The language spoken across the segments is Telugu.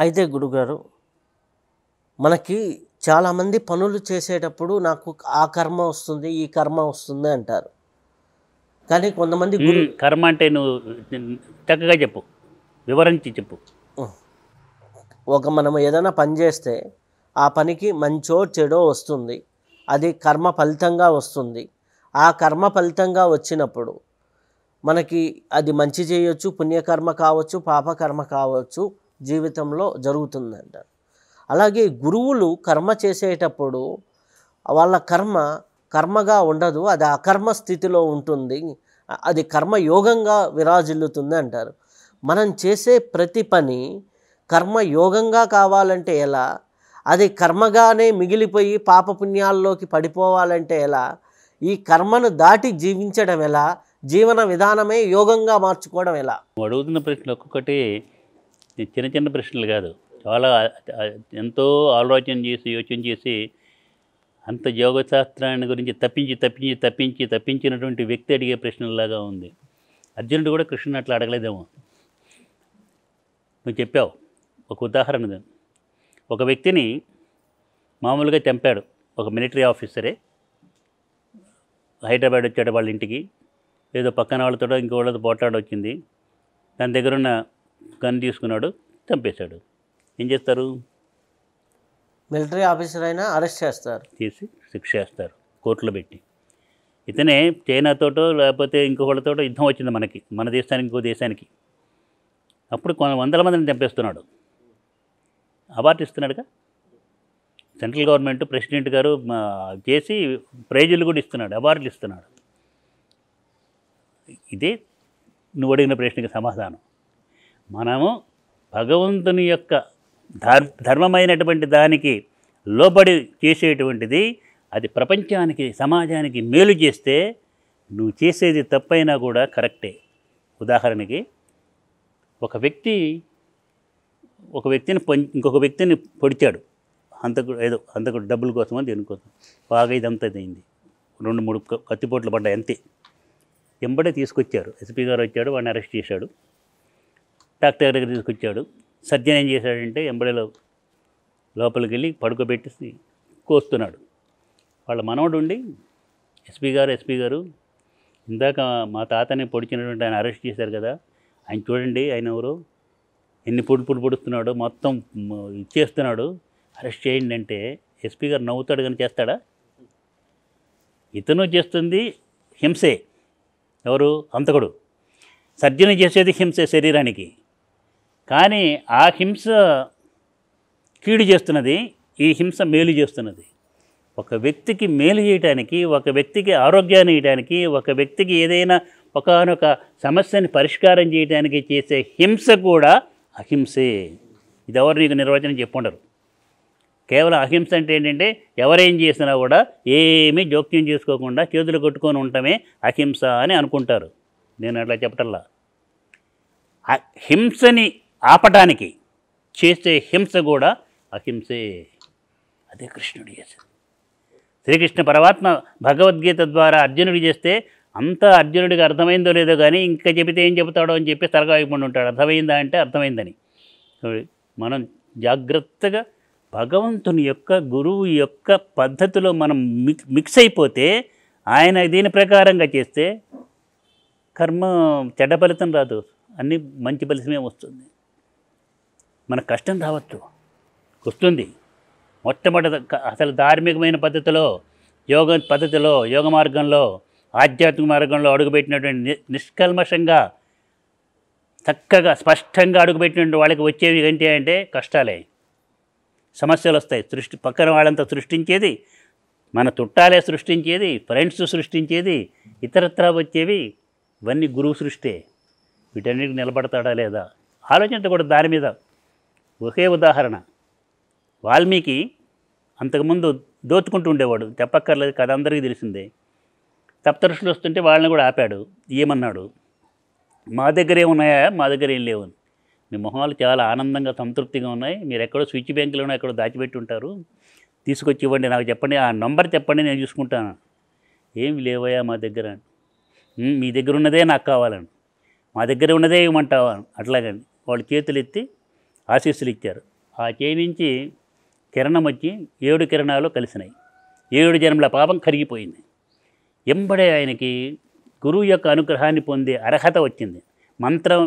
అయితే గురుగారు మనకి చాలామంది పనులు చేసేటప్పుడు నాకు ఆ కర్మ వస్తుంది ఈ కర్మ వస్తుంది అంటారు. కానీ కొంతమంది కర్మ అంటే నువ్వు చక్కగా చెప్పు, వివరించి చెప్పు. మనం ఏదైనా పని చేస్తే ఆ పనికి మంచో చెడో వస్తుంది, అది కర్మ ఫలితంగా వస్తుంది. ఆ కర్మ ఫలితంగా వచ్చినప్పుడు మనకి అది మంచి చేయొచ్చు, పుణ్యకర్మ కావచ్చు, పాపకర్మ కావచ్చు, జీవితంలో జరుగుతుందంటారు. అలాగే గురువులు కర్మ చేసేటప్పుడు వాళ్ళ కర్మ కర్మగా ఉండదు, అది అకర్మ స్థితిలో ఉంటుంది, అది కర్మయోగంగా విరాజిల్లుతుంది అంటారు. మనం చేసే ప్రతి పని కర్మయోగంగా కావాలంటే ఎలా? అది కర్మగానే మిగిలిపోయి పాపపుణ్యాల్లోకి పడిపోవాలంటే ఎలా? ఈ కర్మను దాటి జీవించడం ఎలా? జీవన విధానమే యోగంగా మార్చుకోవడం ఎలా? అడుగుతున్న ప్రశ్నలు ఒక్కొక్కటి చిన్న చిన్న ప్రశ్నలు కాదు, చాలా ఎంతో ఆలోచన చేసి యోచన చేసి అంత యోగశాస్త్రాన్ని గురించి తప్పించినటువంటి వ్యక్తి అడిగే ప్రశ్నలాగా ఉంది. అర్జునుడు కూడా కృష్ణుని అట్లా అడగలేదేమో. నువ్వు చెప్పావు ఒక ఉదాహరణ. ఒక వ్యక్తిని మామూలుగా చంపాడు, ఒక మిలిటరీ ఆఫీసరే. హైదరాబాద్ వచ్చాడు వాళ్ళ ఇంటికి, ఏదో పక్కన వాళ్ళతో ఇంకో వాళ్ళతో పోట్లాడ వచ్చింది. దాని దగ్గర ఉన్న గన్ తీసుకున్నాడు, చంపేశాడు. ఏం చేస్తారు? మిలిటరీ ఆఫీసర్ అయినా అరెస్ట్ చేస్తారు, చేసి శిక్ష చేస్తారు కోర్టులో పెట్టి. ఇతనే చైనాతోటో లేకపోతే ఇంకొకళ్ళతోటో యుద్ధం వచ్చింది మనకి, మన దేశానికి ఇంకో దేశానికి. అప్పుడు కొన్ని వందల మందిని చంపేస్తున్నాడు, అవార్డు ఇస్తున్నాడుగా సెంట్రల్ గవర్నమెంట్. ప్రెసిడెంట్ గారు చేసి ప్రైజులు కూడా ఇస్తున్నాడు, అవార్డులు ఇస్తున్నాడు. ఇదే నువ్వు అడిగిన ప్రశ్నకి సమాధానం. మనము భగవంతుని యొక్క ధర్మమైనటువంటి దానికి లోబడి చేసేటువంటిది, అది ప్రపంచానికి సమాజానికి మేలు చేస్తే నువ్వు చేసేది తప్పైనా కూడా కరెక్టే. ఉదాహరణకి ఒక వ్యక్తిని ఇంకొక వ్యక్తిని పొడిచాడు, అంతకుడు డబ్బుల కోసం అని దేనికోసం, బాగా ఇదంతా అయింది. 2-3 కత్తిపోట్లు పడ్డాయి అంతే. ఎంబడే తీసుకొచ్చారు, ఎస్పీ గారు వచ్చాడు, వాడిని అరెస్ట్ చేశాడు. డాక్టర్ దగ్గర తీసుకొచ్చాడు. సర్జన్ ఏం చేశాడంటే ఎంబడేలో లోపలికి వెళ్ళి పడుకోబెట్టి కోస్తున్నాడు. వాళ్ళ మనవడు ఉండి, ఎస్పీ గారు ఇందాక మా తాతని పొడిచినటువంటి ఆయన అరెస్ట్ చేశారు కదా, ఆయన చూడండి, ఆయన ఎవరు, ఎన్ని పొడుస్తున్నాడో, మొత్తం ఇచ్చేస్తున్నాడు, అరెస్ట్ చేయండి అంటే ఎస్పీ గారు నవ్వుతాడు కానీ చేస్తాడా? ఇతను చేస్తుంది హింసే. ఎవరు? హంతకుడు. సర్జన చేసేది హింసే శరీరానికి. కానీ ఆ హింస కీడు చేస్తున్నది, ఈ హింస మేలు చేస్తున్నది. ఒక వ్యక్తికి మేలు చేయడానికి, ఒక వ్యక్తికి ఆరోగ్యాన్ని ఇవ్వడానికి, ఒక వ్యక్తికి ఏదైనా ఒకానొక సమస్యని పరిష్కారం చేయడానికి చేసే హింస కూడా అహింసే. ఇది ఎవరు నీకు నిర్వచనం చెప్పుండరు. కేవలం అహింస అంటే ఏంటంటే ఎవరేం చేసినా కూడా ఏమీ జోక్యం చేసుకోకుండా చేతులు కొట్టుకొని ఉండటమే అహింస అని అనుకుంటారు. నేను అట్లా చెప్పటల్లా. హింసని ఆపటానికి చేసే హింస కూడా అహింసే. అదే కృష్ణుడు చేశాడు. శ్రీకృష్ణ పరమాత్మ భగవద్గీత ద్వారా అర్జునుడికి చేస్తే అంతా అర్జునుడికి అర్థమైందో లేదో కానీ ఇంకా చెబితే ఏం చెబుతాడో అని చెప్పి తరగాయకుండా ఉంటాడు. అర్థమైందా అంటే అర్థమైందని. మనం జాగ్రత్తగా భగవంతుని యొక్క గురువు యొక్క పద్ధతిలో మనం మిక్స్ అయిపోతే, ఆయన దీని ప్రకారంగా చేస్తే కర్మ చెడ్డ ఫలితం రాదు, అన్నీ మంచి ఫలితమే వస్తుంది. మనకు కష్టం రావచ్చు, వస్తుంది. మొట్టమొదటి అసలు ధార్మికమైన పద్ధతిలో, యోగ మార్గంలో, ఆధ్యాత్మిక మార్గంలో అడుగుపెట్టినటువంటి నిష్కల్మషంగా చక్కగా స్పష్టంగా అడుగుపెట్టినటువంటి వాళ్ళకి వచ్చేవి ఏంటి అంటే కష్టాలే, సమస్యలు వస్తాయి. పక్కన వాళ్ళంతా సృష్టించేది, మన చుట్టాలే సృష్టించేది, ఫ్రెండ్స్ సృష్టించేది, ఇతరత్రా వచ్చేవి ఇవన్నీ గురువు సృష్టే. వీటన్నిటికి నిలబడతాడా లేదా ఆలోచించకూడదు. దాని మీద ఒకే ఉదాహరణ, వాల్మీకి అంతకుముందు దోచుకుంటూ ఉండేవాడు, చెప్పక్కర్లేదు కదా, అందరికీ తెలిసిందే. సప్తఋషులు వస్తుంటే వాళ్ళని కూడా ఆపాడు. ఏమన్నాడు? మా దగ్గర ఏమున్నాయా, మా దగ్గర ఏం లేవు. మీ మొహాలు చాలా ఆనందంగా సంతృప్తిగా ఉన్నాయి, మీరు ఎక్కడో స్విచ్ బ్యాంకులోనో ఎక్కడో దాచిపెట్టి ఉంటారు, తీసుకొచ్చి ఇవ్వండి, నాకు చెప్పండి, ఆ నంబర్ చెప్పండి, నేను చూసుకుంటాను. ఏమి లేవయా మా దగ్గర. మీ దగ్గర ఉన్నదే నాకు కావాలని, మా దగ్గర ఉన్నదే ఇవ్వమంటావా? అట్లాగని వాళ్ళు చేతులు ఎత్తి ఆశీస్సులు ఇచ్చారు. ఆ చేయి నుంచి కిరణం వచ్చి 7 కిరణాలు కలిసినాయి. 7 జన్మల పాపం కరిగిపోయింది. ఎంబడే ఆయనకి గురువు యొక్క అనుగ్రహాన్ని పొందే అర్హత వచ్చింది. మంత్రం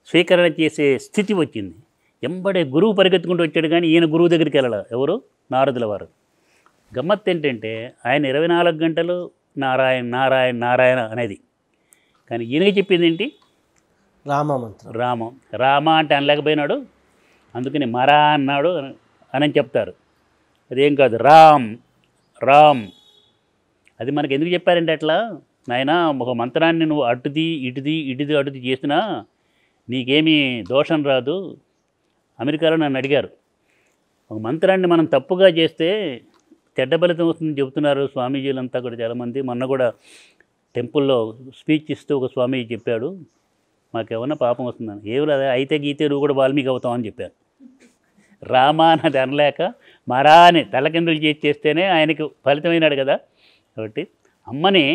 స్వీకరణ చేసే స్థితి వచ్చింది. ఎంబడే గురువు పరిగెత్తుకుంటూ వచ్చాడు, కానీ ఈయన గురువు దగ్గరికి వెళ్ళాలి. ఎవరు? నారదుల వారు. గమ్మత్తు ఏంటంటే ఆయన 24 గంటలు నారాయణ నారాయణ నారాయణ అనేది, కానీ ఈయనకి చెప్పింది ఏంటి? రామమంత్రం. రామ అంటే అనలేకపోయినాడు, అందుకని మరా అన్నాడు అని చెప్తారు. అదేం కాదు, రామ్. అది మనకి ఎందుకు చెప్పారంటే, అట్లా నాయన ఒక మంత్రాన్ని నువ్వు అటుది ఇటుది చేసినా నీకేమీ దోషం రాదు. అమెరికాలో నన్ను అడిగారు, ఒక మంత్రాన్ని మనం తప్పుగా చేస్తే చెడ్డ ఫలితం వస్తుందని చెబుతున్నారు స్వామీజీలంతా కూడా చాలామంది. మొన్న కూడా టెంపుల్లో స్పీచ్ ఇస్తూ ఒక స్వామీజీ చెప్పాడు, మాకేమన్నా పాపం వస్తుందని. ఏమి అయితే గీతే నువ్వు కూడా వాల్మీకి అవుతావు అని చెప్పారు. రామ అన్నది అనలేక మరా అని తలకిందులు చేస్తేనే ఆయనకి ఫలితమైనాడు కదా. కాబట్టి అమ్మని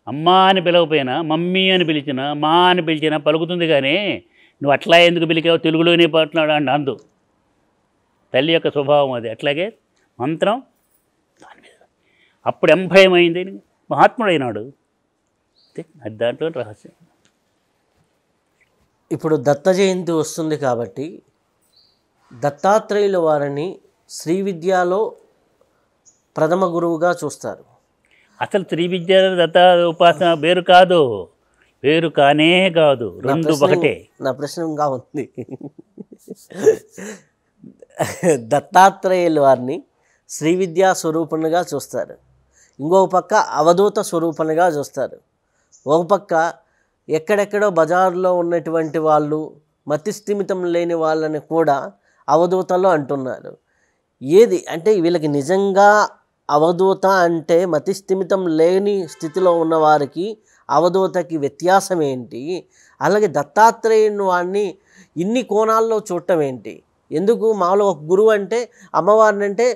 అమ్మ అని పిలవపోయినా, మమ్మీ అని పిలిచినా, మా అని పిలిచినా పలుకుతుంది. కానీ నువ్వు అట్లా ఎందుకు పిలికావు, తెలుగులోనే పాడుతున్నాడు అని అందు. తల్లి యొక్క స్వభావం అది. అట్లాగే మంత్రం దాని మీద అప్పుడు ఎంభయమైంది, మహాత్ముడైనాడు. అది దాంట్లో రహస్యం. ఇప్పుడు దత్త జయంతి వస్తుంది కాబట్టి దత్తాత్రేయుల వారిని శ్రీ విద్యలో ప్రథమ గురువుగా చూస్తారు. అసలు శ్రీ విద్య దత్త ఉపాసన వేరు కాదు, వేరు కానే కాదు, రెండు ఒకటే. నా ప్రశ్న ఇంకా ఉంది. దత్తాత్రేయుల వారిని శ్రీ విద్యా స్వరూపునిగా చూస్తారు, ఇంకొక పక్క అవధూత స్వరూపునిగా చూస్తారు. ఒక పక్క ఎక్కడెక్కడో బజారులో ఉన్నటువంటి వాళ్ళు, మతిస్థిమితం లేని వాళ్ళని కూడా అవధూతలో అంటున్నారు. ఏది అంటే వీళ్ళకి నిజంగా అవధూత అంటే మతిస్థిమితం లేని స్థితిలో ఉన్నవారికి అవధూతకి వ్యత్యాసం ఏంటి? అలాగే దత్తాత్రేయుని వాడిని ఇన్ని కోణాల్లో చూడటం ఏంటి? ఎందుకు మామూలుగా ఒక గురువు అంటే అమ్మవారిని అంటే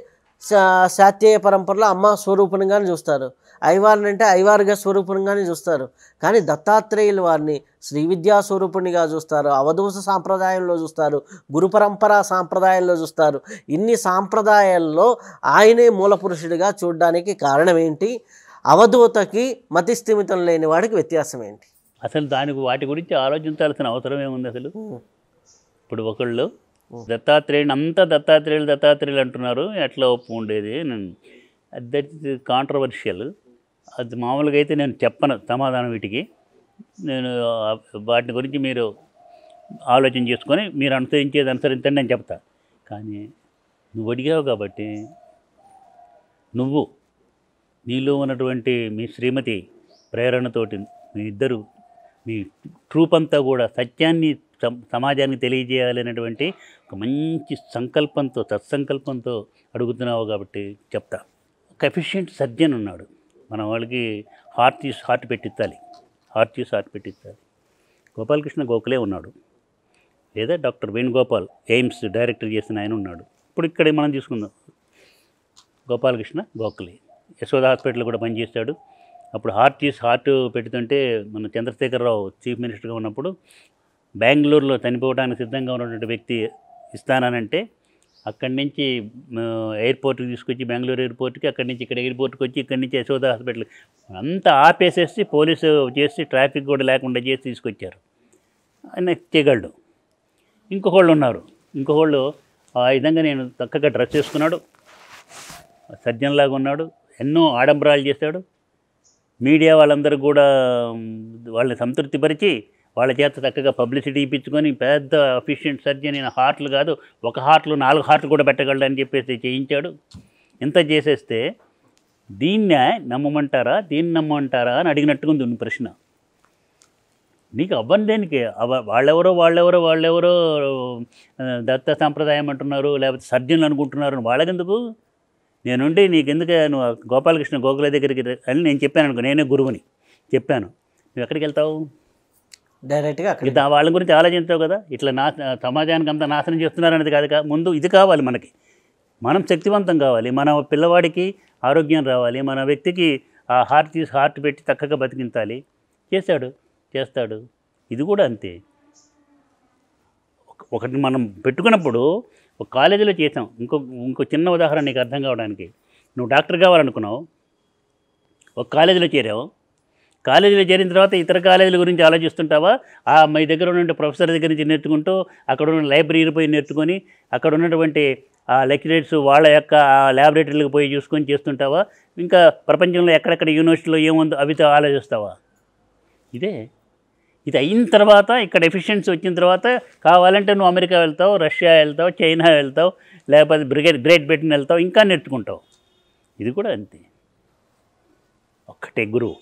శాక్తేయ పరంపరలో అమ్మ స్వరూపంగానే చూస్తారు, అయ్యవారిని అంటే అయ్యవారిగా స్వరూపంగానే చూస్తారు. కానీ దత్తాత్రేయుల వారిని శ్రీ విద్యా స్వరూపునిగా చూస్తారు, అవధూత సాంప్రదాయంలో చూస్తారు, గురు పరంపర సాంప్రదాయంలో చూస్తారు. ఇన్ని సాంప్రదాయాల్లో ఆయనే మూల పురుషుడిగా చూడడానికి కారణం ఏంటి? అవధూతకి మతిస్థిమితం లేని వాడికి వ్యత్యాసం ఏంటి? అసలు దానికి వాటి గురించి ఆలోచించాల్సిన అవసరం ఏముంది? అసలు ఇప్పుడు ఒకళ్ళు దత్తాత్రేయుని అంతా దత్తాత్రేయులు అంటున్నారు, ఎట్లా ఒప్పు ఉండేది? That is controversial. అది మామూలుగా అయితే నేను చెప్పను సమాధానం వీటికి. నేను వాటి గురించి మీరు ఆలోచన చేసుకొని మీరు అనుసరించండి నేను చెప్తా. కానీ నువ్వు అడిగావు కాబట్టి నువ్వు నీలో ఉన్నటువంటి మీ శ్రీమతి ప్రేరణతోటి మీ ఇద్దరు మీ ట్రూప్ అంతా కూడా సత్యాన్ని సమాజానికి తెలియజేయాలనేటువంటి ఒక మంచి సంకల్పంతో సత్సంకల్పంతో అడుగుతున్నావు కాబట్టి చెప్తా. ఒక ఎఫిషియెంట్ సర్జన్ ఉన్నాడు మన వాళ్ళకి, హార్ట్ పెట్టించాలి. గోపాలకృష్ణ గోఖలే ఉన్నాడు, లేదా డాక్టర్ వేణుగోపాల్ ఎయిమ్స్ డైరెక్టర్ చేసిన ఆయన ఉన్నాడు. ఇప్పుడు ఇక్కడ మనం తీసుకుందాం, గోపాలకృష్ణ గోఖలే యశోద హాస్పిటల్ కూడా పనిచేస్తాడు. అప్పుడు హార్ట్ పెడుతుంటే మన చంద్రశేఖరరావు చీఫ్ మినిస్టర్గా ఉన్నప్పుడు బెంగళూరులో చనిపోవడానికి సిద్ధంగా ఉన్నటువంటి వ్యక్తి ఇస్తానంటే అక్కడి నుంచి ఎయిర్పోర్ట్కి తీసుకొచ్చి, బెంగళూరు ఎయిర్పోర్ట్కి, అక్కడి నుంచి ఇక్కడ ఎయిర్పోర్ట్కి వచ్చి, ఇక్కడి నుంచి యశోద హాస్పిటల్ అంతా ఆపేసేసి పోలీసు చేసి ట్రాఫిక్ కూడా లేకుండా చేసి తీసుకొచ్చారు. ఆయన చేయగలడు. ఇంకొకళ్ళు ఉన్నారు, ఇంకొకళ్ళు ఆ విధంగా నేను చక్కగా డ్రెస్ చేసుకున్నాడు, సర్జన్లాగా ఉన్నాడు, ఎన్నో ఆడంబరాలు చేశాడు. మీడియా వాళ్ళందరూ కూడా వాళ్ళని సంతృప్తిపరిచి వాళ్ళ చేత చక్కగా పబ్లిసిటీ ఇప్పించుకొని పెద్ద ఎఫిషియెంట్ సర్జన్, హార్ట్లు కాదు ఒక హార్ట్లు 4 హార్ట్లు కూడా పెట్టగలడని చెప్పేసి చేయించాడు. ఇంత చేసేస్తే దీన్ని నమ్మమంటారా అని అడిగినట్టుగా ఉంది ప్రశ్న. నీకు అవ్వని దేనికి? వాళ్ళెవరో దత్త సాంప్రదాయం అంటున్నారు, లేకపోతే సర్జన్లు అనుకుంటున్నారు, వాళ్ళకెందుకు? నేనుండి నీకెందుకు, నువ్వు గోపాలకృష్ణ గోఖలే దగ్గరికి అని నేను చెప్పాను అనుకో, నేనే గురువుని చెప్పాను, నువ్వు ఎక్కడికి వెళ్తావు? డైరెక్ట్గా వాళ్ళ గురించి ఆలోచించావు కదా. ఇట్లా సమాజానికి అంతా నాశనం చేస్తున్నారనేది కాదు. ముందు ఇది కావాలి మనకి, మనం శక్తివంతం కావాలి, మన పిల్లవాడికి ఆరోగ్యం రావాలి, మన వ్యక్తికి ఆ హార్ట్ పెట్టి చక్కగా బతికించాలి. చేస్తాడు. ఇది కూడా అంతే. ఒకటి మనం పెట్టుకున్నప్పుడు ఒక కాలేజీలో చేసాం. ఇంకో చిన్న ఉదాహరణ నీకు అర్థం కావడానికి. నువ్వు డాక్టర్ కావాలనుకున్నావు, ఒక కాలేజీలో చేరావు. కాలేజీలో చేరిన తర్వాత ఇతర కాలేజీల గురించి ఆలోచిస్తుంటావా? మీ దగ్గర ఉన్న ప్రొఫెసర్ దగ్గర నుంచి నేర్చుకుంటూ, అక్కడ ఉన్న లైబ్రరీ పోయి నేర్చుకొని, అక్కడ ఉన్నటువంటి ఆ లెక్చరర్స్ వాళ్ళ యొక్క ల్యాబొరేటరీలకు పోయి చూసుకొని చేస్తుంటావా? ఇంకా ప్రపంచంలో ఎక్కడెక్కడ యూనివర్సిటీలో ఏముందో అవితో ఆలోచిస్తావా? ఇది అయిన తర్వాత, ఇక్కడ ఎఫిషియన్సీ వచ్చిన తర్వాత కావాలంటే నువ్వు అమెరికా వెళ్తావు, రష్యా వెళ్తావు, చైనా వెళ్తావు, లేకపోతే గ్రేట్ బ్రిటన్ వెళ్తావు, ఇంకా నేర్చుకుంటావు. ఇది కూడా అంతే. ఒక్కటే గురువు.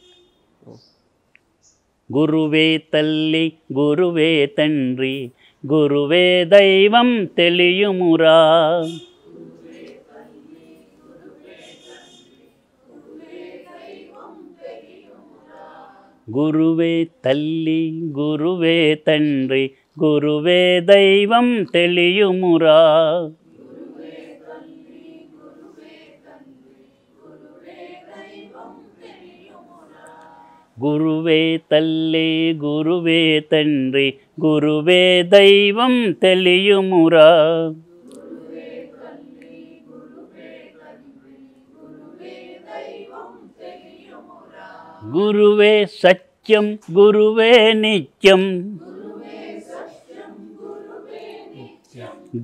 గురువే తల్లి, గురువే తండ్రి, గురువే దైవం తెలియుమురా. గురువే తల్లి, గురువే తండ్రి, గురువే దైవం తెలియుమురా. గురువే తల్లి, గురువే తండ్రి, గురువే దైవం తెలియుమురా. గురువే సత్యం, గురువే నిత్యం,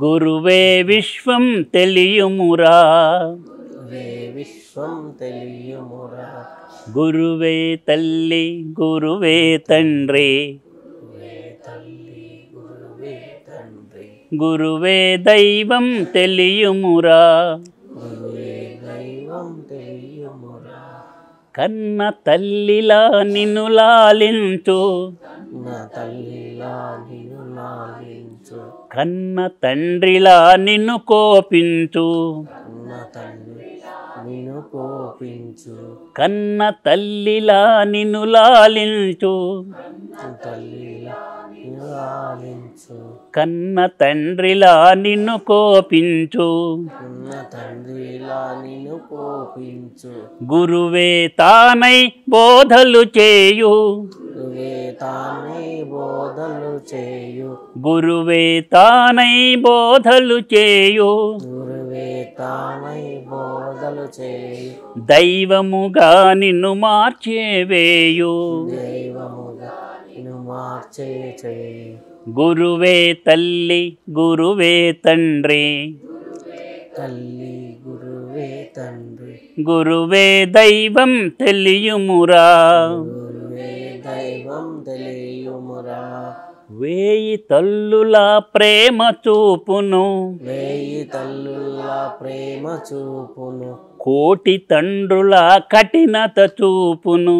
గురువే విశ్వం తెలియుమురా. విశ్వం తెలియుమురా. గురువే తల్లి, గురువే తండ్రి, గురువే దైవం తెలియుమురా. కన్న తల్లిలా నిన్ను లాలించు, కన్న తండ్రిలా నిన్ను కోపించు, కన్న తల్లిలా నిన్ను లాలించు, కన్న తండ్రిలా నిన్ను కోపించు. గురువే తానై బోధలు చేయు, గురువే తానై బోధలు చేయు, దైవముగా నిన్ను మార్చేవేయు. గురువే తల్లి, గురువే తండ్రి, గురువే దైవం తెలియుమురా. వేయి తల్లుల ప్రేమ చూపును, కోటి తండ్రుల కఠినత చూపును,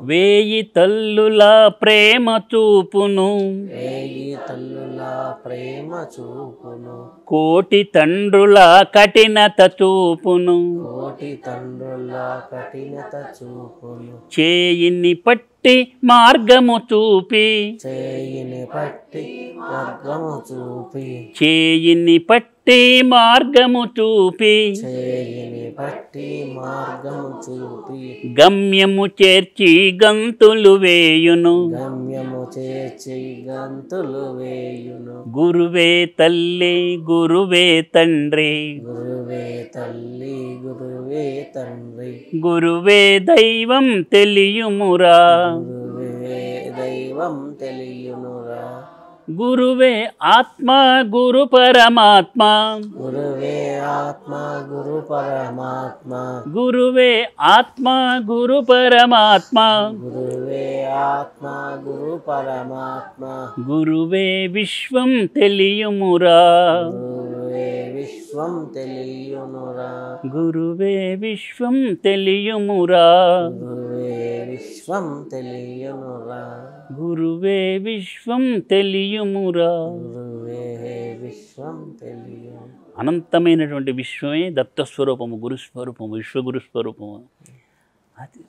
వేయి తల్లుల ప్రేమ చూపును, కోటి తండ్రుల కఠినత చూపును. చేయిని పట్టి మార్గము చూపి, చేయిని పట్టి మార్గము చూపి, గమ్యము చేర్చి గంతులు వేయును, గురువే తల్లి, గురువే తండ్రి, గురువే దైవం తెలియుమురా. గురువే ఆత్మ, గురు పరమాత్మ, గురువే ఆత్మ, గురు పరమాత్మ, గురువే ఆత్మ, గురు పరమాత్మ, గురువే ఆత్మ, గురు పరమాత్మ, గురువే విశ్వం తెలియుమురా. విశ్వం తెలియుమురా. గురువే విశ్వం తెలియుమురా. విశ్వం తెలియుమురా. గురువే విశ్వం తెలియుమురా. విశ్వం తెలియ. అనంతమైనటువంటి విశ్వమే దత్తస్వరూపము, గురుస్వరూపము, విశ్వగురుస్వరూపము. అది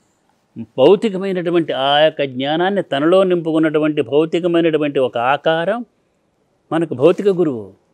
భౌతికమైనటువంటి ఆ యొక్క జ్ఞానాన్ని తనలో నింపుకున్నటువంటి భౌతికమైనటువంటి ఒక ఆకారం మనకు భౌతిక గురువు.